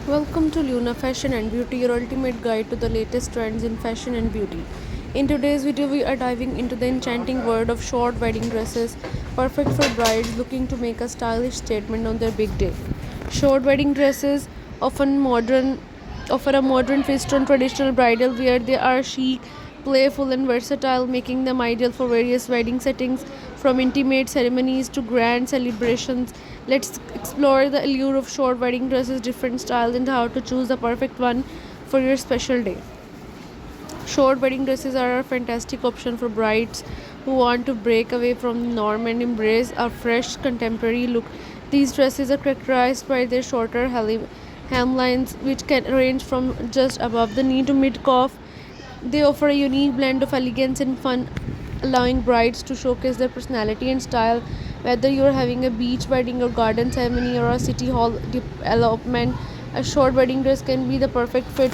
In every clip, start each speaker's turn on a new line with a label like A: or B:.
A: Welcome to Luna Fashion and Beauty, your ultimate guide to the latest trends in fashion and beauty. In today's video, we are diving into the enchanting world of short wedding dresses, perfect for brides looking to make a stylish statement on their big day. Short wedding dresses offer a modern twist on traditional bridal wear. They are chic, playful, and versatile, making them ideal for various wedding settings, from intimate ceremonies to grand celebrations. Let's explore the allure of short wedding dresses, different styles, and how to choose the perfect one for your special day. Short wedding dresses are a fantastic option for brides who want to break away from the norm and embrace a fresh contemporary look. These dresses are characterized by their shorter hemlines, which can range from just above the knee to mid calf. They offer a unique blend of elegance and fun, allowing brides to showcase their personality and style. Whether you're having a beach wedding or garden ceremony or a city hall elopement, a short wedding dress can be the perfect fit.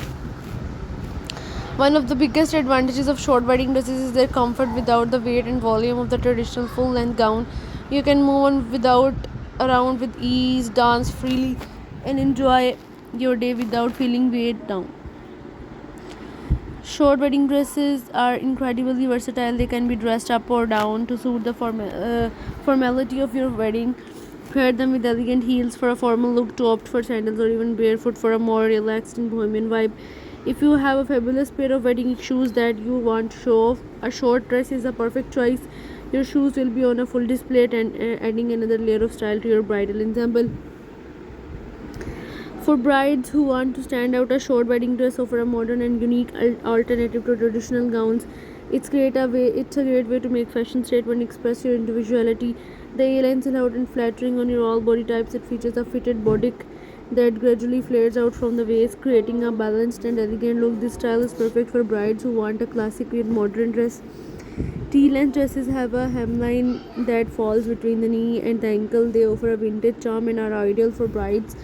A: One of the biggest advantages of short wedding dresses is their comfort without the weight and volume of the traditional full length gown. You can move on without around with ease, dance freely, and enjoy your day without feeling weighed down. Short wedding dresses are incredibly versatile. They can be dressed up or down to suit the formality of your wedding. Pair them with elegant heels for a formal look, to opt for sandals, or even barefoot for a more relaxed and bohemian vibe. If you have a fabulous pair of wedding shoes that you want to show off, a short dress is a perfect choice. Your shoes will be on a full display and adding another layer of style to your bridal ensemble. For brides who want to stand out, a short wedding dress offers a modern and unique alternative to traditional gowns. It's a great way to make fashion statement and express your individuality. The A-line silhouette and flattering on your all body types. It features a fitted bodice that gradually flares out from the waist, creating a balanced and elegant look. This style is perfect for brides who want a classic with modern dress. T-length dresses have a hemline that falls between the knee and the ankle. They offer a vintage charm and are ideal for brides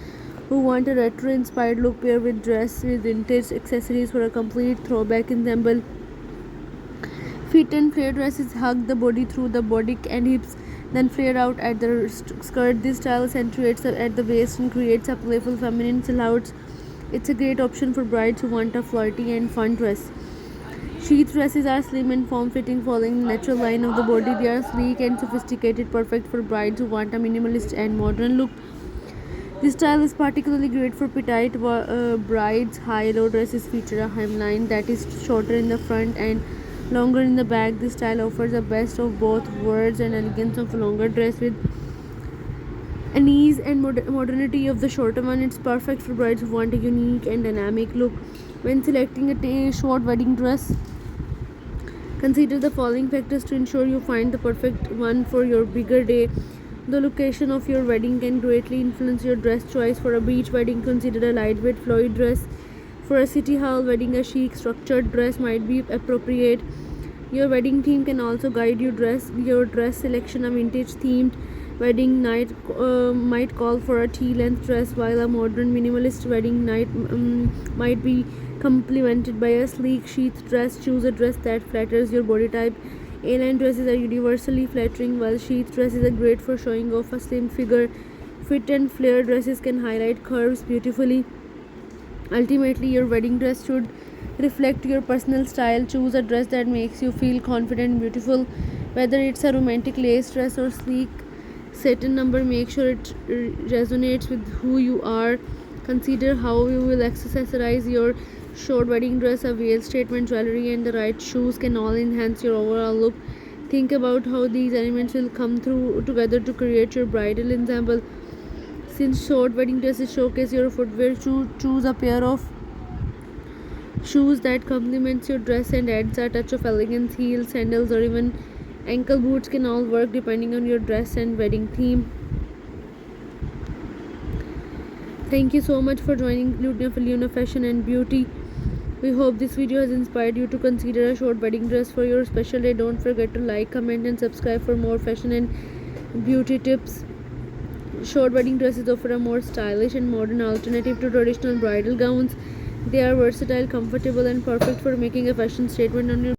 A: who want a retro-inspired look. Pair with dress with vintage accessories for a complete throwback ensemble. Fit and flare dresses hug the body through the bodice and hips, then flare out at the skirt. This style accentuates at the waist and creates a playful feminine silhouette. It's a great option for brides who want a flirty and fun dress. Sheath dresses are slim and form-fitting, following the natural line of the body. They are sleek and sophisticated, perfect for brides who want a minimalist and modern look. This style is particularly great for petite brides. High-low dresses feature a hemline that is shorter in the front and longer in the back. This style offers the best of both worlds and elegance of a longer dress with an ease and modernity of the shorter one. It's perfect for brides who want a unique and dynamic look. When selecting a short wedding dress, consider the following factors to ensure you find the perfect one for your bigger day. The location of your wedding can greatly influence your dress choice. For a beach wedding, consider a lightweight flowy dress. For a city hall wedding, a chic structured dress might be appropriate. Your wedding theme can also guide your dress selection. A vintage themed wedding night might call for a T-length dress, while a modern minimalist wedding night might be complemented by a sleek sheath dress. Choose a dress that flatters your body type. A-line dresses are universally flattering, while sheath dresses are great for showing off a slim figure. Fit and flare dresses can highlight curves beautifully. Ultimately, your wedding dress should reflect your personal style. Choose a dress that makes you feel confident and beautiful. Whether it's a romantic lace dress or sleek satin number, make sure it resonates with who you are. Consider how you will accessorize your short wedding dress. A veil, statement jewelry, and the right shoes can all enhance your overall look. Think about how these elements will come through together to create your bridal ensemble. Since short wedding dresses showcase your footwear, choose a pair of shoes that complements your dress and adds a touch of elegance. Heels, sandals, or even ankle boots can all work depending on your dress and wedding theme. Thank you so much for joining Luna Fashion and Beauty. We hope this video has inspired you to consider a short wedding dress for your special day. Don't forget to like, comment, and subscribe for more fashion and beauty tips. Short wedding dresses offer a more stylish and modern alternative to traditional bridal gowns. They are versatile, comfortable, and perfect for making a fashion statement on your